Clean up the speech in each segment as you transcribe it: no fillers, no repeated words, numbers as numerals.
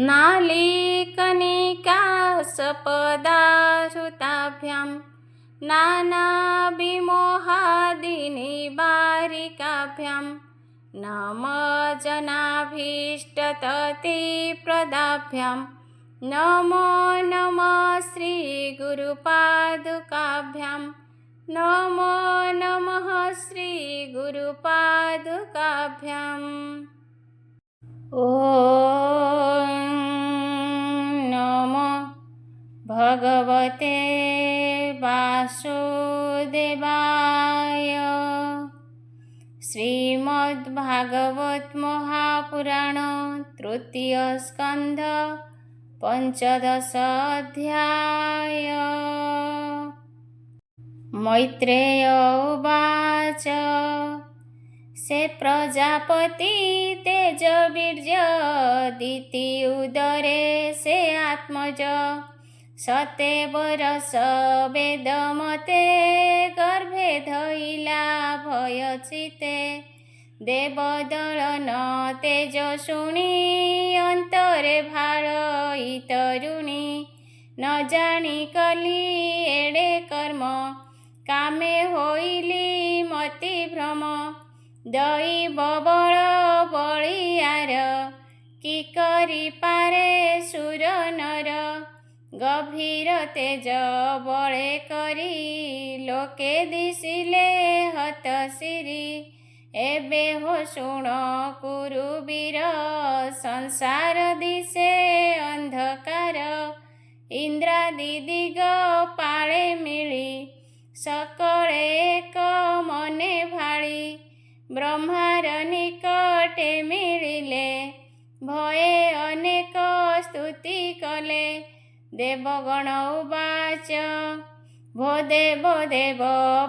नालीकनिकासपदाश्रुताभ्यां नानाविमोहादिनिवारिकाभ्यां नमो जनाभीष्टततिप्रदाभ्यां नमो नमः श्रीगुरुपादुकाभ्यां नमो नमः श्रीगुरुपादुकाभ्याम्। ॐ नमो भगवते वासुदेवाय। श्रीमद्भागवत महापुराण तृतीय स्कंध पंचदश अध्याय। मैत्रेय उवाच से प्रजापति तेजवीर्यदिति उदरे से आत्मज सते वरस वेदमते गर्भे धइला भयचिते देवदलन तेज शुणी अंतरे भाळई तरुणी न जानी कली एड़े कर्म कामे होइली मति भ्रम दैव बल बलियार कि करि पारे सुर नर गभीर तेज बळे करी लोके दिशिले हत सिरी एबे हो शुण कुरुवीर संसार दिशे अंधकार इंद्रादि दिग पाळे मिली सकळे एक मने भाळी ब्रह्मार निकटे मिलिले भये अनेक स्तुति कले देवगण उवाच भो देव देव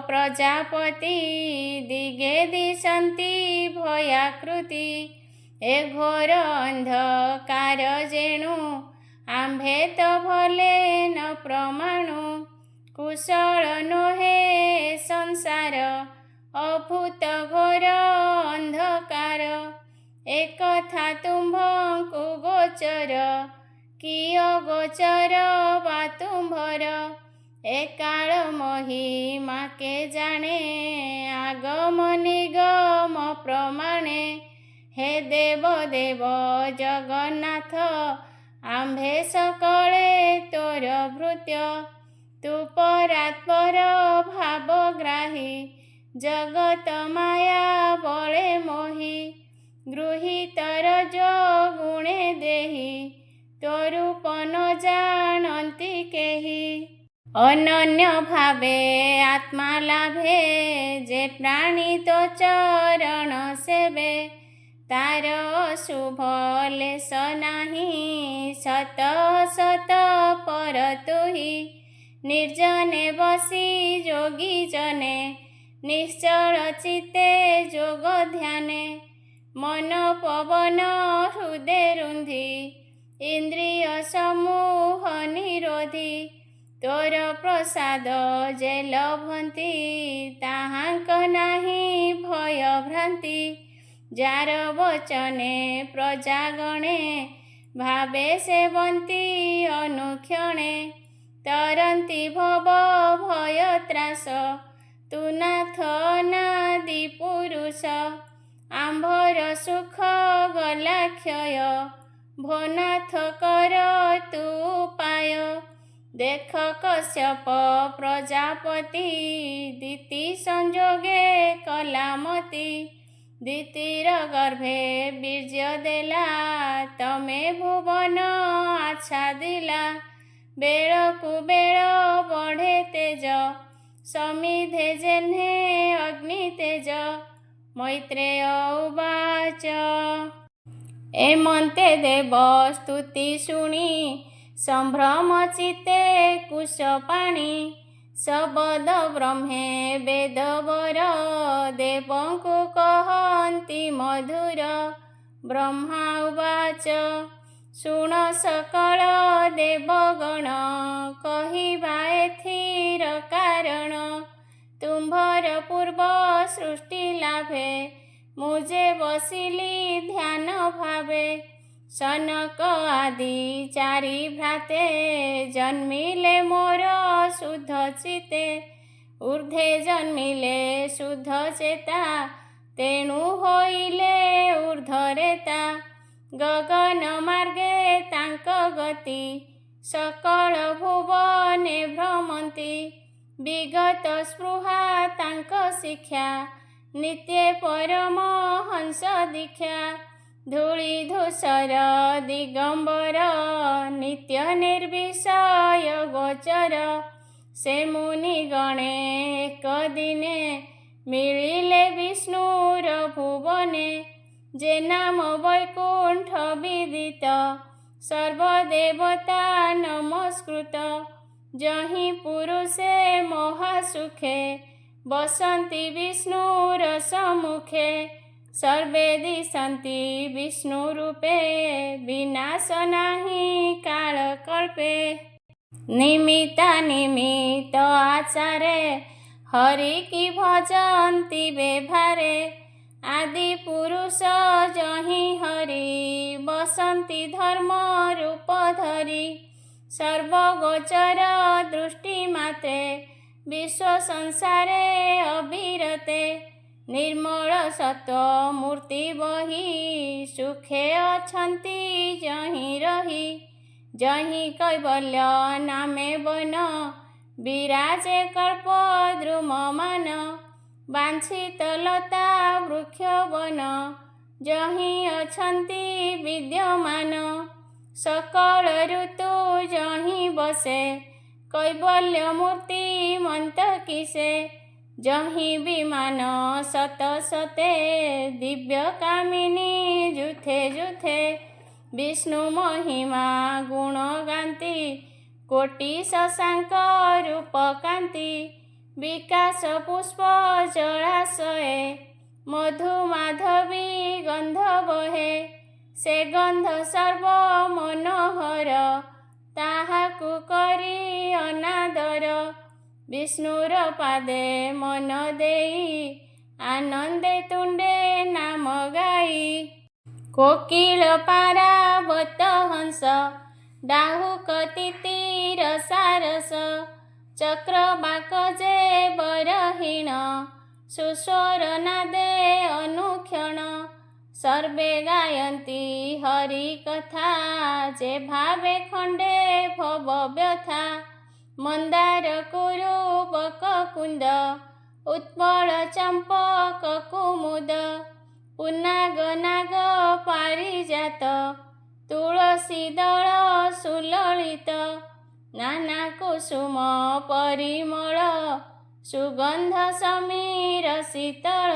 प्रजापति दिगे दिशन्ति भयाकृति ए घोर अंधकार जेणु आंभे तो भले न प्रमाणु कुशल नोहे संसार अभूत घोर अंधकार एकथा तुम्भंकु गोचर किय गोचर वा तुम्भर एकाल महिमा के जाने आगम निगम प्रमाणे हे देव देव जगन्नाथ आंभे सकळे तोर भृत्य तू परात्पर भावग्राही जगत माया बळे मोही गृहीतर जो गुणे देही तो रूप न जानती केही अनन्य भावे आत्मा लाभे जे प्राणी तो चरण सेवे तार शुभ लेस नाही सत सत पर तुही निर्जने बसी जोगी जने निश्चल चित्ते जोग ध्याने मन पवन हृदय रुंधी इंद्रिय समूह निरोधी तोर प्रसाद जे लभंती ताहांक नाही भय भ्रांति जार वचने प्रजागणे भावे सेवन्ति अनुक्षणे तरन्ति भव भय त्रास तु नाथ अनादि पुरुष आंभर सुख गला क्षय भोनाथ कर तू उपाय देख कश्यप प्रजापति दिति संजोगे कलामती दितिर गर्भे बीर्य देला तमे भुवन आच्छादिला बेल कुबेल बढ़े तेज समिधे जेन्हे अग्नि तेज मैत्रेय उवाच एमन्ते देव स्तुति शुणी संभ्रम चित्ते कुशपाणी शबद ब्रह्मे वेदवर देवंकु कहन्ति मधुर ब्रह्मा उवाच शुण सकल देवगण कहिबा एथिर कारण तुम्भर पूर्व सृष्टि लाभे मुझे बसिली ध्यान भावे सनक आदि चारि भ्राते जन्मिले मोर शुद्ध चिते ऊर्ध्वे जन्मिले शुद्ध चेता तेणु होइले ऊर्ध्वरेता गगन मार्गे तांक गति सकल भुवने भ्रमन्ति विगत स्पृहा तांक शिक्षा नित्ये परमहंस दीक्षा धूଳି धूसर दिगंबर नित्य निर्विषय गोचर से मुनि गणे एक दिने मिलिले विष्णुर भुवने जे नाम वैकुंठ विदित सर्वदेवता नमस्कृत जहि पुरुषे महासुखे बसन्ति विष्णुर सम्मुखे सर्वे दिशन्ति विष्णुरूपे विनाश नाही कालकल्पे निमित्ता निमित्त आचारे हरि की भजन्ति व्यवहारे आदि पुरुष जहि हरि बसन्ति धर्म रूप धरि सर्वगोचर दृष्टि मात्रे विश्व संसारे अविरते निर्मल सत्व मूर्ति बही सुखे अछन्ति जहि रही जहि कैवल्य नामे वन विराजे कल्प द्रुममान वांछित लता वृक्ष वन जहि अछन्ति विद्यमान सकल ऋतु जहि बसे कैवल्य मूर्ति मंत किसे जहि विमान सत सते दिव्य कामिनी जुथे जुथे विष्णु महिमा गुण गान्ति कोटि शशांक रूप कांति विकास पुष्प जलाशये मधु माधवी गंध बहे से गंध सर्व मनोहर ताहाकु करी अनादर विष्णुर पादे मन देई आनंदे तुंडे नाम गाई कोकिल पारावत हंस डाहुक तितिर सारस चक्रबाक जे बरहीण सुस्वर नादे अनुक्षण सर्वे गायन्ति हरि कथा जे भावे खंडे भव व्यथा मंदार कुरूपक कुंद उत्पल चंपक कुमुद पुन्नाग नाग पारिजात तुलसी दल सुललित नाना कुसुम परिमल सुगंध समीर शीतल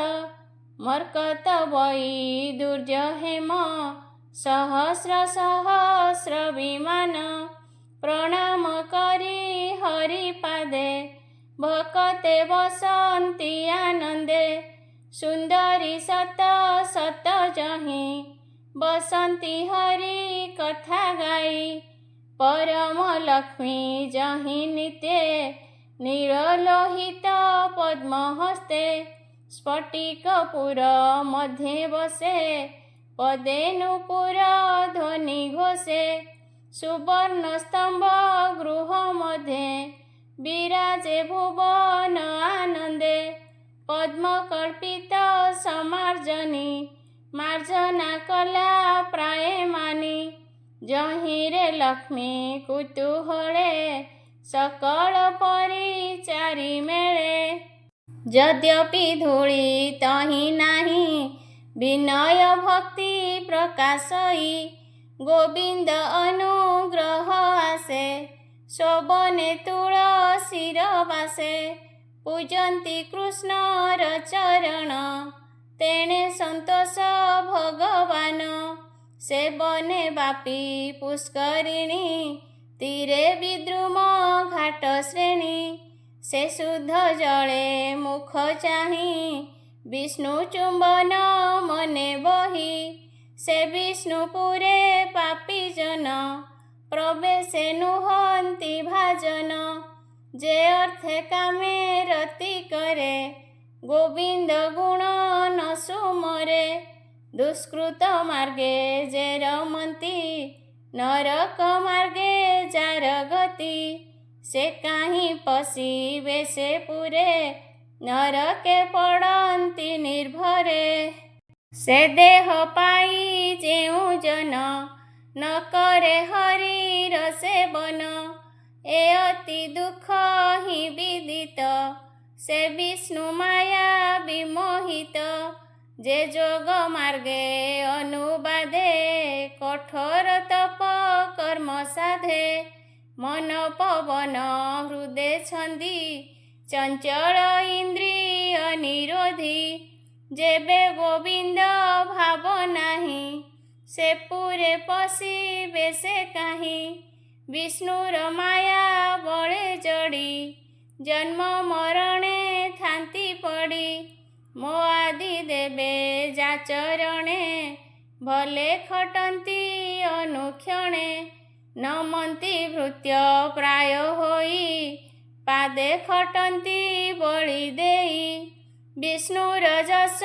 मर्कत वै दुर्ज हेम सहस्र सहस्र विमान प्रणाम करी हरि पादे भकते बसन्ति आनंदे सुंदरी सत सत जहि बसन्ति हरि कथा गाई परम लक्ष्मी जहि नित्ये नीललोहित पद्महस्ते स्फटिकपुर मध्ये बसे पदेनुपुर ध्वनि घोषे सुवर्ण स्तंभ गृह मध्ये विराजे भुवन आनंदे पद्मकल्पित समार्जनी मार्जना कला प्रायमानी जहिरे लक्ष्मी कुतूहले सकल परिचारी मेले यद्यपि धूଳି तहि नाही विनय भक्ति प्रकाशई गोविंद अनुग्रह आसे शोभने तुलसीर वासे पूजन्ति कृष्णर चरण तेणे संतोष भगवान सेवने बापी पुष्करिणी तीरे विद्रुम घाट श्रेणी से शुद्ध जले मुख चाहि विष्णु चुंबन मने बही से विष्णुपुरे पापी जन प्रवेशे नुहन्ति भाजन जे अर्थे कामे रति करे गोविंद गुण न सुमरे ଦୁଷ୍କୃତ ମାର୍ଗେ ଯେ ରମନ୍ତି, ନରକ ମାର୍ଗେ ଯାର ଗତି। ସେ କାହିଁ ପଶିବେ ସେ ପୁରେ, ନରକେ ପଡ଼ନ୍ତି ନିର୍ଭରେ। ସେ ଦେହ ପାଇ ଯେଉଁ ଜନ, ନ କରେ ହରିର ସେବନ। ଏ ଅତି ଦୁଃଖ ହିଁ ବିଦିତ, ସେ ବିଷ୍ଣୁ ମାୟା ବିମୋହିତ। ଯେ ଯୋଗ ମାର୍ଗେ ଅନୁବାଦେ, କଠୋର ତପ କର୍ମ ସାଧେ। ମନ ପବନ ହୃଦେ ଛନ୍ଦି, ଚଞ୍ଚଳ ଇନ୍ଦ୍ରିୟ ନିରୋଧୀ। ଯେବେ ଗୋବିନ୍ଦ ଭାବ ନାହିଁ, ସେ ପୁରେ ପଶିବେ ସେ କାହିଁ। ବିଷ୍ଣୁର ମାୟା ବଳେ ଜଡ଼ି, ଜନ୍ମ ମରଣେ ଥାନ୍ତି ପଡ଼ି। ମୋ ଆଦି ଦେବେ ଯାଚରଣେ, ଭଲେ ଖଟନ୍ତି ଅନୁକ୍ଷଣେ। ନମନ୍ତି ଭୃତ୍ୟ ପ୍ରାୟ ହୋଇ, ପାଦେ ଖଟନ୍ତି ବଳି ଦେଇ। ବିଷ୍ଣୁର ଯଶ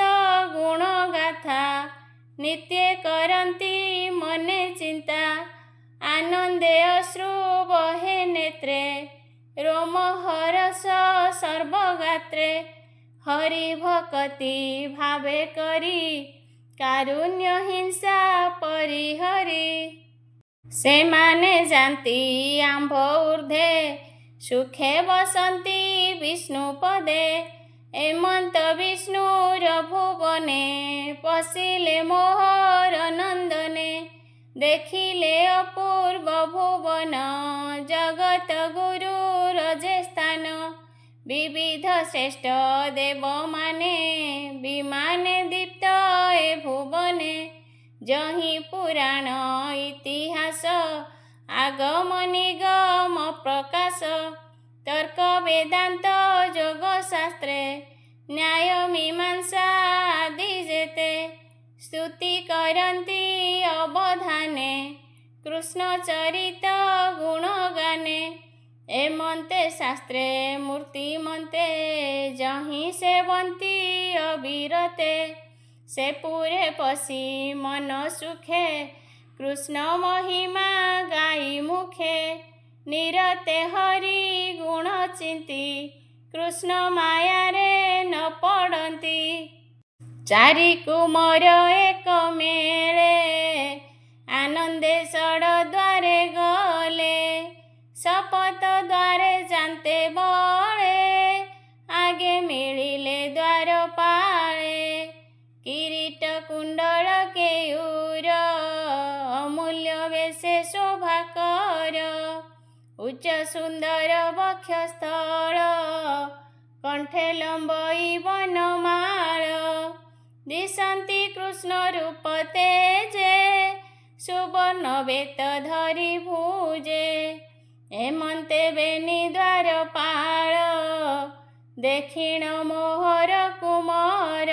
ଗୁଣ ଗାଥା, ନିତ୍ୟ କରନ୍ତି ମନେ ଚିନ୍ତା। ଆନନ୍ଦେ ଅଶ୍ରୁ ବହେ ନେତ୍ରେ, ରୋମ ହରଷ ସର୍ବଗାତ୍ରେ। ହରି ଭକତି ଭାବେ କରି, କାରୁଣ୍ୟ ହିଂସା ପରିହରି। ସେମାନେ ଯାନ୍ତି ଆମ୍ଭ ଊର୍ଦ୍ଧ୍ୱେ, ସୁଖେ ବସନ୍ତି ବିଷ୍ଣୁ ପଦେ। ଏମନ୍ତ ବିଷ୍ଣୁର ଭୁବନେ, ପଶିଲେ ମୋହର ନନ୍ଦନେ। ଦେଖିଲେ ଅପୂର୍ବ ଭୁବନ, ଜଗତ ଗୁରୁର ଯେ ସ୍ଥାନ। ବିବିଧ ଶ୍ରେଷ୍ଠ ଦେବମାନେ, ବିମାନେ ଦୀପ୍ତ ଏ ଭୁବନେ। ଯହିଁ ପୁରାଣ ଇତିହାସ, ଆଗମ ନିଗମ ପ୍ରକାଶ। ତର୍କ ବେଦାନ୍ତ ଯୋଗ ଶାସ୍ତ୍ରେ, ନ୍ୟାୟ ମୀମାଂସା ଆଦି ଯେତେ। ସ୍ତୁତି କରନ୍ତି ଅବଧାନେ, କୃଷ୍ଣ ଚରିତ ଗୁଣ ଗାନେ। ଏମନ୍ତେ ଶାସ୍ତ୍ରେ ମୂର୍ତ୍ତିମନ୍ତେ, ଯହିଁ ସେବନ୍ତି ଅବିରତେ। ସେ ପୁରେ ପଶି ମନ ସୁଖେ, କୃଷ୍ଣ ମହିମା ଗାଇ ମୁଖେ। ନିରତେ ହରି ଗୁଣ ଚିନ୍ତି, କୃଷ୍ଣ ମାୟାରେ ନ ପଡ଼ନ୍ତି। ଚାରି କୁମର ଏକ ମେଳେ, ଆନନ୍ଦେ ଷଡ଼ ଦ୍ୱାରେ ଗଲେ। ଶପଥ ଦ୍ୱାରେ ଯାନ୍ତେ ବଳେ, ଆଗେ ମିଳିଲେ ଦ୍ୱାରପାଳେ। କିରୀଟ କୁଣ୍ଡଳ କେୟୁର, ଅମୂଲ୍ୟ ବେଶେ ଶୋଭାକର। ଉଚ୍ଚ ସୁନ୍ଦର ବକ୍ଷସ୍ଥଳ, କଣ୍ଠେ ଲମ୍ବଇ ବନମାଳ। ଦିଶନ୍ତି କୃଷ୍ଣ ରୂପ ତେଜେ, ସୁବର୍ଣ୍ଣ ବେତ ଧରି ଭୁଜେ। ଏମନ୍ତେ ବେନି ଦ୍ୱାରପାଳ, ଦେଖିଣ ମୋହର କୁମର।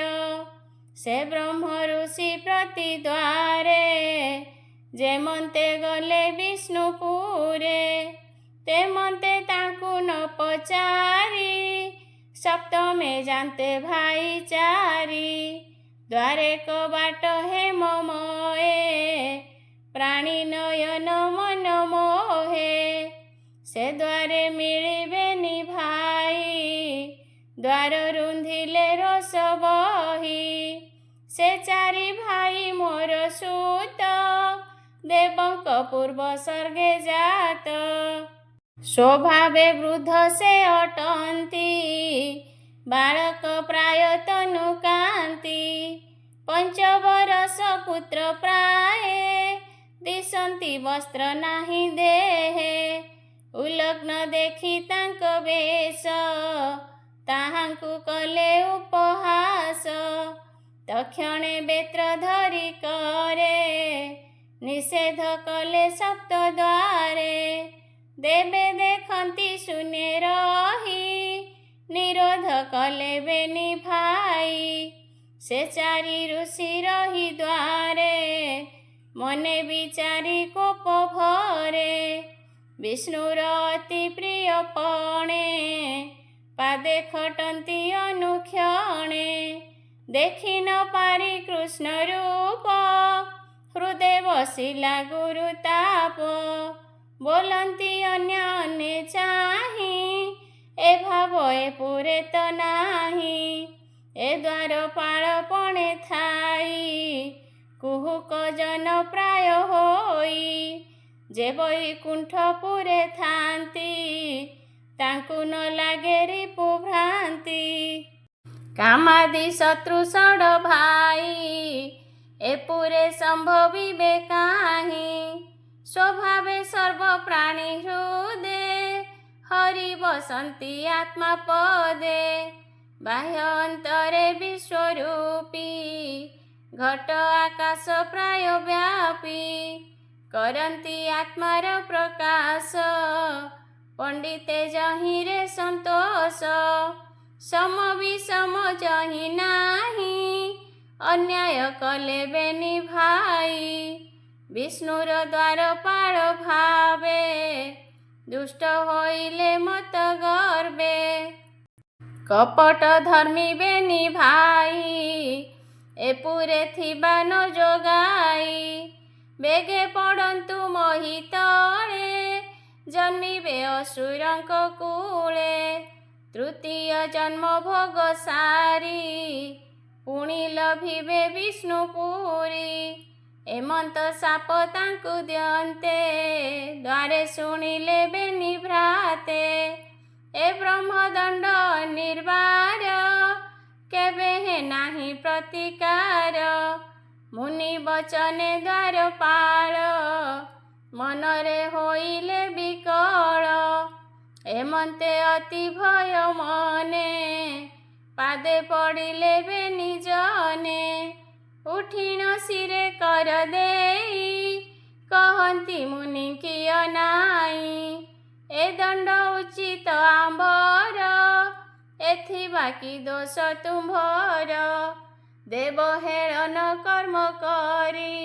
ସେ ବ୍ରହ୍ମ ଋଷି ପ୍ରତି ଦ୍ୱାରେ, ଯେମନ୍ତେ ଗଲେ ବିଷ୍ଣୁପୁରେ। ତେମନ୍ତେ ତାଙ୍କୁ ନ ପଚାରି, ସପ୍ତମେ ଯାନ୍ତେ ଭାଇ ଚାରି। ଦ୍ୱାରେ କବାଟ ହେମମୟେ, ପ୍ରାଣୀ ନୟନ ମନ ମୋହେ। ସେ ଦ୍ୱାରେ ମିଳିବେନି ଭାଇ, ଦ୍ୱାର ରୁନ୍ଧିଲେ ରୋଷ ବହି। ସେ ଚାରି ଭାଇ ମୋର ସୁତ, ଦେବଙ୍କ ପୂର୍ବ ସ୍ୱର୍ଗେ ଜାତ। ସ୍ୱଭାବେ ବୃଦ୍ଧ ସେ ଅଟନ୍ତି, ବାଳକ ପ୍ରାୟ ତନୁ କାନ୍ତି। ପଞ୍ଚବରଷ ପୁତ୍ର ପ୍ରାୟେ, ଦିଶନ୍ତି ବସ୍ତ୍ର ନାହିଁ ଦେହେ। ଉଲଗ୍ନ ଦେଖି ତାଙ୍କ ବେଶ, ତାହାଙ୍କୁ କଲେ ଉପହାସ। ତକ୍ଷଣେ ବେତ୍ର ଧରି କରେ, ନିଷେଧ କଲେ ସପ୍ତ ଦ୍ୱାରେ। ଦେବେ ଦେଖନ୍ତି ଶୂନ୍ୟ ରହି, ନିରୋଧ କଲେ ବେନି ଭାଇ। ସେ ଚାରି ଋଷି ରହି ଦ୍ୱାରେ, ମନେ ବିଚାରି କୋପ ଭରେ। ବିଷ୍ଣୁର ଅତି ପ୍ରିୟ ପଣେ, ପାଦେ ଖଟନ୍ତି ଅନୁକ୍ଷଣେ। ଦେଖି ନ ପାରି କୃଷ୍ଣ ରୂପ, ହୃଦେ ବସିଲା ଗୁରୁତାପ। ବୋଲନ୍ତି ଅନ୍ୟ ଅନ୍ୟ ଚାହିଁ, ଏ ଭାବ ଏ ପୁରେ ତ ନାହିଁ। ଏ ଦ୍ୱାର ପାଳ ପଣେ ଥାଇ, କୁହୁକ ଜନ ପ୍ରାୟ ହୋଇ। ଯେ ବୈକୁଣ୍ଠପୁରେ ଥାନ୍ତି, ତାଙ୍କୁ ନ ଲାଗେ ରିପୁ ଭ୍ରାନ୍ତି। କାମାଦି ଶତ୍ରୁ ଷଡ଼ ଭାଇ, ଏ ପୁରେ ସମ୍ଭବିବେ କାହିଁ। ସ୍ୱଭାବେ ସର୍ବ ପ୍ରାଣୀ ହୃଦେ, ହରି ବସନ୍ତି ଆତ୍ମା ପଦେ। ବାହ୍ୟ ଅନ୍ତରେ ବିଶ୍ୱରୂପୀ, ଘଟ ଆକାଶ ପ୍ରାୟ ବ୍ୟାପୀ। କରନ୍ତି ଆତ୍ମାର ପ୍ରକାଶ, ପଣ୍ଡିତେ ଯହିଁରେ ସନ୍ତୋଷ। ସମ ବିଷମ ଯହିଁ ନାହିଁ, ଅନ୍ୟାୟ କଲେ ବେନି ଭାଇ। ବିଷ୍ଣୁର ଦ୍ୱାରପାଳ ଭାବେ, ଦୁଷ୍ଟ ହୋଇଲେ ମତ ଗର୍ବେ। କପଟ ଧର୍ମୀ ବେନି ଭାଇ, ଏ ପୁରେ ଥିବା ନ ଯୋଗାଇ। ବେଗେ ପଡ଼ନ୍ତୁ ମହି ତଳେ, ଜନ୍ମିବେ ଅସୁରଙ୍କ କୂଳେ। ତୃତୀୟ ଜନ୍ମ ଭୋଗ ସାରି, ପୁଣି ଲଭିବେ ବିଷ୍ଣୁପୁରୀ। ଏମନ୍ତ ସାପ ତାଙ୍କୁ ଦିଅନ୍ତେ, ଦ୍ୱାରେ ଶୁଣିଲେ ବେନି ଭ୍ରାତେ। ଏ ବ୍ରହ୍ମଦଣ୍ଡ ନିର୍ବାର, କେବେ ହେ ନାହିଁ ପ୍ରତିକାର। ମୁନି ବଚନେ ଦ୍ୱାରପାଳ, ମନରେ ହୋଇଲେ ବିକଳ। ଏମନ୍ତେ ଅତି ଭୟ ମନେ, ପାଦେ ପଡ଼ିଲେ ବେନି ଜନେ। ଉଠିଣ ଶିରେ କର ଦେଇ, କହନ୍ତି ମୁନି କିୟ ନାଇଁ। ଏ ଦଣ୍ଡ ଉଚିତ ଆମ୍ଭର, ଏଥି ବାକି ଦୋଷ ତୁମ୍ଭର। ଦେବ ହେଳନ କର୍ମ କରି,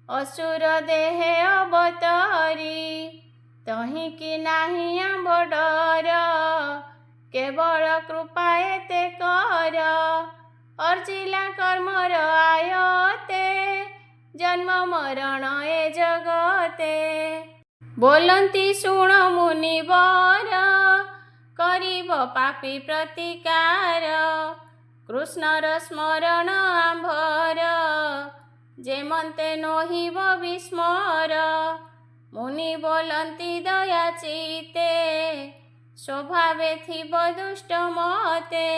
ଅସୁର ଦେହେ ଅବତରି। ତହିଁକି ନାହିଁ ଆମ୍ଭ ଡର, କେବଳ କୃପା ଏତେ କର। ଅର୍ଜିଲା କର୍ମର ଆୟତେ, ଜନ୍ମ ମରଣ ଏ ଜଗତେ। ବୋଲନ୍ତି ଶୁଣ ମୁନିବର, କରିବ ପାପୀ ପ୍ରତିକାର। କୃଷ୍ଣର ସ୍ମରଣ ଆମ୍ଭର, ଯେମନ୍ତେ ନୋହିବ ବିସ୍ମର। ମୁନି ବୋଲନ୍ତି ଦୟା ଚିତେ, ସ୍ୱଭାବେ ଥିବ ଦୁଷ୍ଟ ମତେ।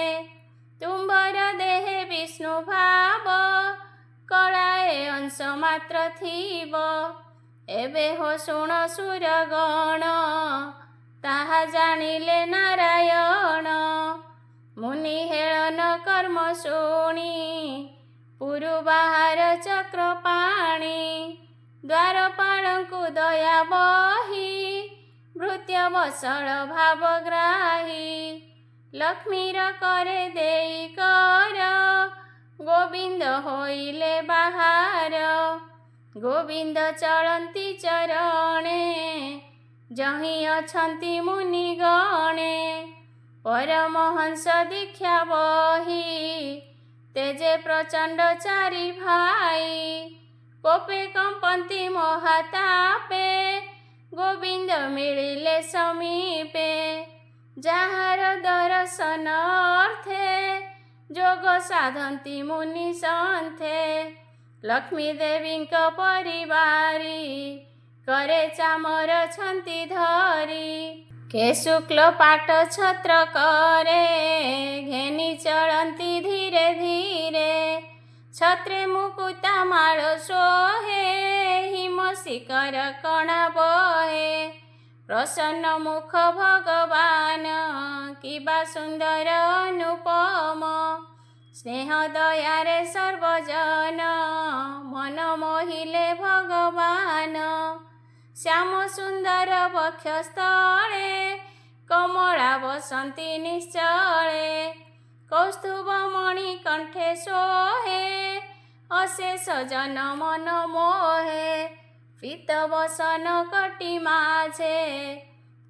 ତୁମ୍ଭର ଦେହେ ବିଷ୍ଣୁ ଭାବ, କଳାଏ ଅଂଶ ମାତ୍ର ଥିବ। ଏବେ ହୋ ଶୁଣ ସୁରଗଣ, ତାହା ଜାଣିଲେ ନାରାୟଣ। ମୁନି ହେଳନ କର୍ମ ଶୁଣି, ପୁରୁ ବାହାର ଚକ୍ର ପାଣି। ଦ୍ୱାରପାଳଙ୍କୁ ଦୟା ବହି, ଭୃତ୍ୟ ବସଳ ଭାବଗ୍ରାହୀ। ଲକ୍ଷ୍ମୀର କରେ ଦେଇ କର, ଗୋବିନ୍ଦ ହୋଇଲେ ବାହାର। ଗୋବିନ୍ଦ ଚଳନ୍ତି ଚରଣେ, ଯହିଁ ଅଛନ୍ତି ମୁନି ଗଣେ। ପରମହଂସ ଦୀକ୍ଷା ବହି, ତେଜେ ପ୍ରଚଣ୍ଡ ଚାରି ଭାଇ। କୋପେ କମ୍ପନ୍ତି ମହାତାପେ, ଗୋବିନ୍ଦ ମିଳିଲେ ସମୀପେ। ଯାହାର ଦର୍ଶନ ଅର୍ଥେ, ଯୋଗ ସାଧନ୍ତି ମୁନି ସନ୍ଥେ। ଲକ୍ଷ୍ମୀ ଦେବୀଙ୍କ ପରିବାରୀ, କରେ ଚାମର ଛନ୍ତି ଧରି। କେ ଶୁକ୍ଳ ପାଟ ଛତ୍ର କରେ, ଘେନି ଚଳନ୍ତି ଧୀରେ ଧୀରେ। ଛତ୍ରେ ମୁକୁତା ମାଳ ଶୋହେ, ହିମ ଶିକର କଣା ବହେ। ପ୍ରସନ୍ନ ମୁଖ ଭଗବାନ, କିବା ସୁନ୍ଦର ଅନୁପମ। ସ୍ନେହ ଦୟାରେ ସର୍ବଜନ, ମନ ମୋହିଲେ ଭଗବାନ। ଶ୍ୟାମ ସୁନ୍ଦର ବକ୍ଷସ୍ଥଳେ, କମଳା ବସନ୍ତି ନିଶ୍ଚଳେ। କୌସ୍ତୁଭ ମଣି କଣ୍ଠେ ଶୋହେ, ଅଶେଷ ଜନ ମନ ମୋହେ। ପୀତ ବସନ କଟି ମାଝେ,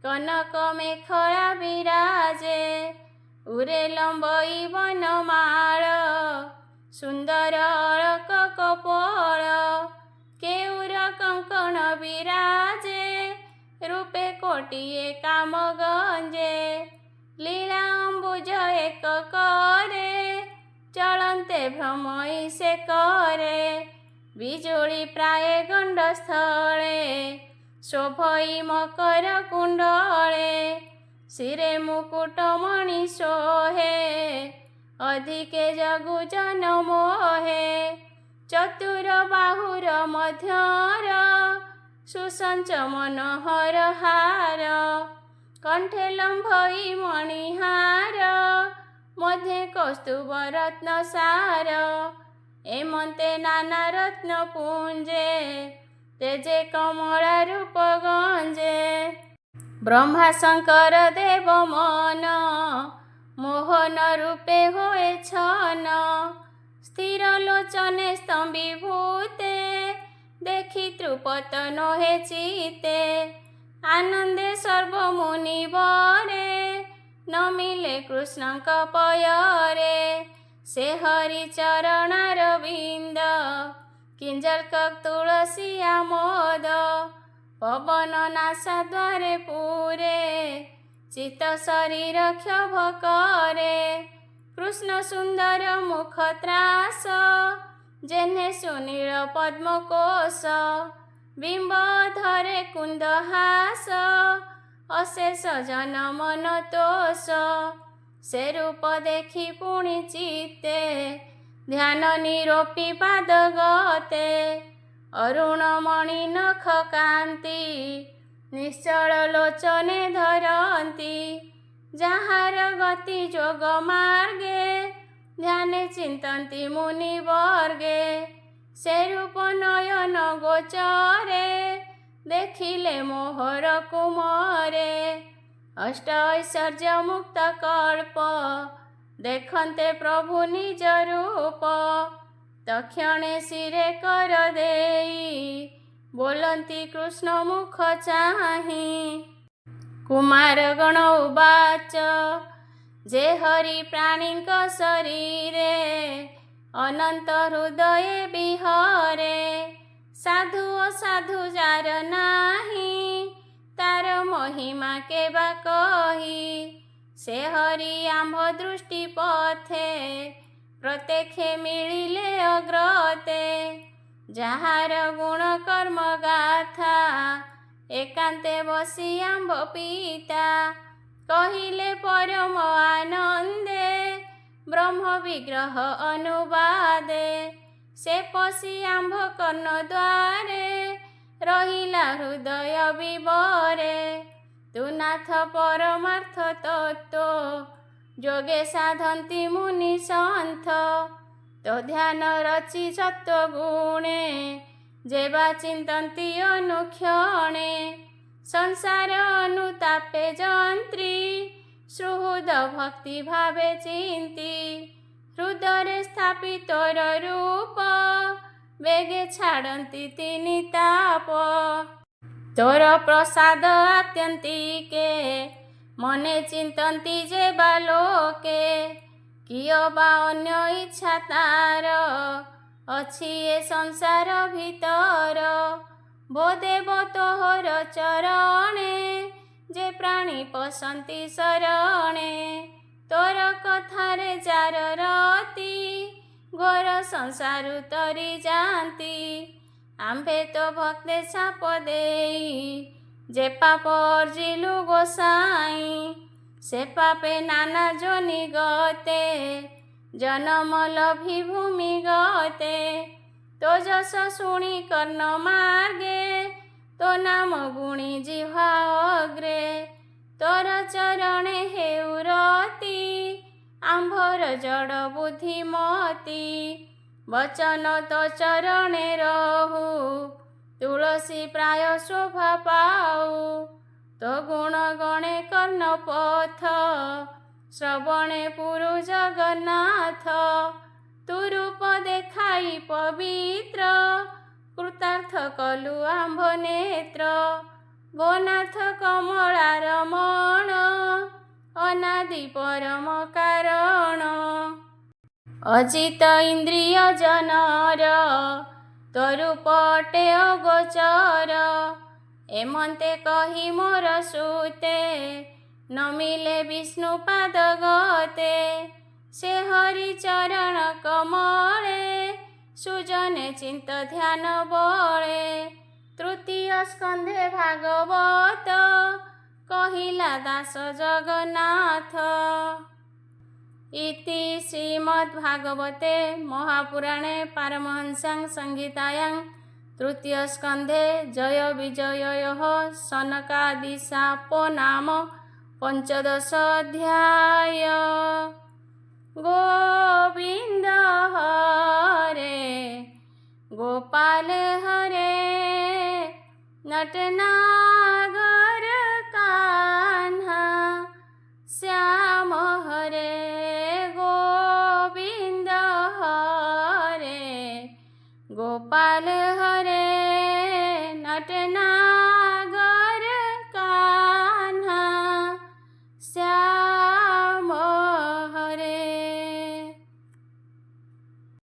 କନକ ମେଖଳା ବିରାଜେ। ଉରେ ଲମ୍ବଇ ବନମାଳ, ସୁନ୍ଦର ଅଳକ କପୋଳ। ବିରାଜେ, ରୂପେ କୋଟିଏ କାମ ଗଞ୍ଜେ। ଲୀଳା ଅମ୍ବୁଜ ଏକ କରେ, ଚଳନ୍ତେ ଭ୍ରମଇ ସେ କରେ। ବିଜୁଳି ପ୍ରାୟ ଗଣ୍ଡସ୍ଥଳେ, ଶୋଭଇ ମକର କୁଣ୍ଡଳେ। ଶିରେ ମୁକୁଟମଣି ଶୋହେ, ଅଧିକେ ଜଗୁ ଜନ ମୋହେ। ଚତୁର ବାହୁର ମଧ୍ୟର, ସୁସଞ୍ଚ ମନୋହର ହାର। କଣ୍ଠେ ଲମ୍ଭଇ ମଣିହାର, ମଧ୍ୟେ କୌସ୍ତୁଭ ରତ୍ନ ସାର। ଏମନ୍ତେ ନାନା ରତ୍ନ ପୁଞ୍ଜେ, ତେଜେ କମଳା ରୂପ ଗଞ୍ଜେ। ବ୍ରହ୍ମା ଶଙ୍କର ଦେବ ମନ, ମୋହନ ରୂପେ ହୋଏ ଛନ। ସ୍ଥିର ଲୋଚନେ ସ୍ତମ୍ଭୀଭୂତେ, ଦେଖି ତୃପତ ନୋହେ ଚିତ୍ତେ। ଆନନ୍ଦେ ସର୍ବ ମୁନିବରେ, ନମିଲେ କୃଷ୍ଣଙ୍କ ପୟରେ। ସେ ହରି ଚରଣାରବିନ୍ଦ, କିଞ୍ଜଲ୍କ ତୁଳସୀ ଆମୋଦ। ପବନ ନାସାଦ୍ୱାରେ ପୁରେ, ଚିତ୍ତ ଶରୀର କ୍ଷୋଭ କରେ। କୃଷ୍ଣ ସୁନ୍ଦର ମୁଖ ତ୍ରାସ, ଯେହ୍ନେ ସୁନୀଳ ପଦ୍ମକୋଶ। ବିମ୍ବ ଧରେ କୁନ୍ଦହାସ, ଅଶେଷ ଜନ ମନ ତୋଷ। ସେ ରୂପ ଦେଖି ପୁଣି ଚିତ୍ତେ, ଧ୍ୟାନ ନିରୋପି ପାଦ ଗତେ। ଅରୁଣମଣି ନଖ କାନ୍ତି, ନିଶ୍ଚଳ ଲୋଚନେ ଧରନ୍ତି। ଯାହାର ଗତି ଯୋଗ ମାର୍ଗେ, ଧ୍ୟାନେ ଚିନ୍ତନ୍ତି ମୁନି ବର୍ଗେ। ସେ ରୂପ ନୟନ ଗୋଚରେ, ଦେଖିଲେ ମୋହର କୁମରେ। ଅଷ୍ଟ ଐଶ୍ୱର୍ଯ୍ୟ ମୁକ୍ତ କଳ୍ପ, ଦେଖନ୍ତେ ପ୍ରଭୁ ନିଜ ରୂପ। ତକ୍ଷଣେ ଶିରେ କର ଦେଇ, ବୋଲନ୍ତି କୃଷ୍ଣ ମୁଖ ଚାହିଁ। କୁମାର ଗଣ ଉବାଚ, ଯେ ହରି ପ୍ରାଣୀଙ୍କ ଶରୀରେ। ଅନନ୍ତ ହୃଦୟେ ବିହରେ, ସାଧୁ ଅସାଧୁ ଯାର ନାହିଁ। ତାର ମହିମା କେବା କହି। ସେ ହରି ଆମ୍ଭ ଦୃଷ୍ଟି ପଥେ, ପ୍ରତ୍ୟକ୍ଷେ ମିଳିଲେ ଅଗ୍ରତେ। ଯାହାର ଗୁଣ କର୍ମ ଗାଥା, ଏକାନ୍ତେ ବସି ଆମ୍ଭ ପିତା। କହିଲେ ପରମ ଆନନ୍ଦେ, ବ୍ରହ୍ମ ବିଗ୍ରହ ଅନୁବାଦେ। ସେ ପଶି ଆମ୍ଭ କର୍ଣ୍ଣ ଦ୍ୱାରେ, ରହିଲା ହୃଦୟ ବିବରେ। ତୁ ନାଥ ପରମାର୍ଥ ତତ୍ତ୍ୱ, ଯୋଗେ ସାଧନ୍ତି ମୁନି ସନ୍ଥ। ତୋ ଧ୍ୟାନ ରଚି ସତ୍ତ୍ୱ ଗୁଣେ, ଯେବା ଚିନ୍ତନ୍ତି ଅନୁକ୍ଷଣେ। ସଂସାର ଅନୁତାପେ ଯନ୍ତ୍ରୀ, ସୁହୃଦ ଭକ୍ତି ଭାବେ ଚିନ୍ତି। ହୃଦୟରେ ସ୍ଥାପି ତୋର ରୂପ, ବେଗେ ଛାଡ଼ନ୍ତି ତିନି ତାପ। ତୋର ପ୍ରସାଦ ଆତ୍ୟନ୍ତିକେ, ମନେ ଚିନ୍ତନ୍ତି ଯେ ବା ଲୋକେ। କିଏ ବା ଅନ୍ୟ ଇଚ୍ଛା ତାର, ଅଛି ଏ ସଂସାର ଭିତର। ଭୋ ଦେବ ତୋହର ଚରଣେ, ଯେ ପ୍ରାଣୀ ପଶନ୍ତି ଶରଣେ। ତୋର କଥାରେ ଯାର ରତି, ଘୋର ସଂସାରୁ ତରି ଯାଆନ୍ତି। ଆମ୍ଭେ ତ ଭକ୍ତେ ଶାପ ଦେଇ, ଯେ ପାପ ଅର୍ଜିଲୁ ଗୋସାଇଁ। ସେ ପାପେ ନାନା ଯୋନି ଗତେ, ଜନମ ଲଭି ଭୂମି ଗତେ। ତୋ ଯଶ ଶୁଣି କର୍ଣ୍ଣ ମାର୍ଗେ, ତୋ ନାମ ଗୁଣି ଜିହ୍ୱା ଅଗ୍ରେ। ତୋର ଚରଣେ ହେଉ ରତି, ଆମ୍ଭର ଜଡ଼ ବୁଦ୍ଧି ମତି। ବଚନ ତୋ ଚରଣେ ରହୁ, ତୁଳସୀ ପ୍ରାୟ ଶୋଭା ପାଉ। ତୋ ଗୁଣ ଗଣେ କର୍ଣ୍ଣ ପଥ, ଶ୍ରବଣେ ପୁରୁ ଜଗନ୍ନାଥ। ତୁ ରୂପ ଦେଖାଇ ପବିତ୍ର, କୃତାର୍ଥ କଲୁ ଆମ୍ଭ ନେତ୍ର। ଭୋ ନାଥ କମଳାର ମଣ, ଅନାଦି ପରମ କାରଣ। ଅଜିତ ଇନ୍ଦ୍ରିୟ ଜନର, ତୋ ରୂପ ଅଟେ ଅଗୋଚର। एमन्ते कहि मोर सुते नमिले विष्णुपाद गते से हरि चरण कमले सुजने चिंत ध्यान बले तृतीय स्कंधे भागवत कहिला दास जगन्नाथ। इति श्रीमद्भागवते महापुराणे पारमहंस्यां संहितायां तृतीय स्कंधे जय विजययोः सनकादिशापो नाम पंचदश अध्याय। गोविंद हरे गोपाल हरे नटनागर कान्हा श्याम हरे गोविंद हरे गोपाल हरे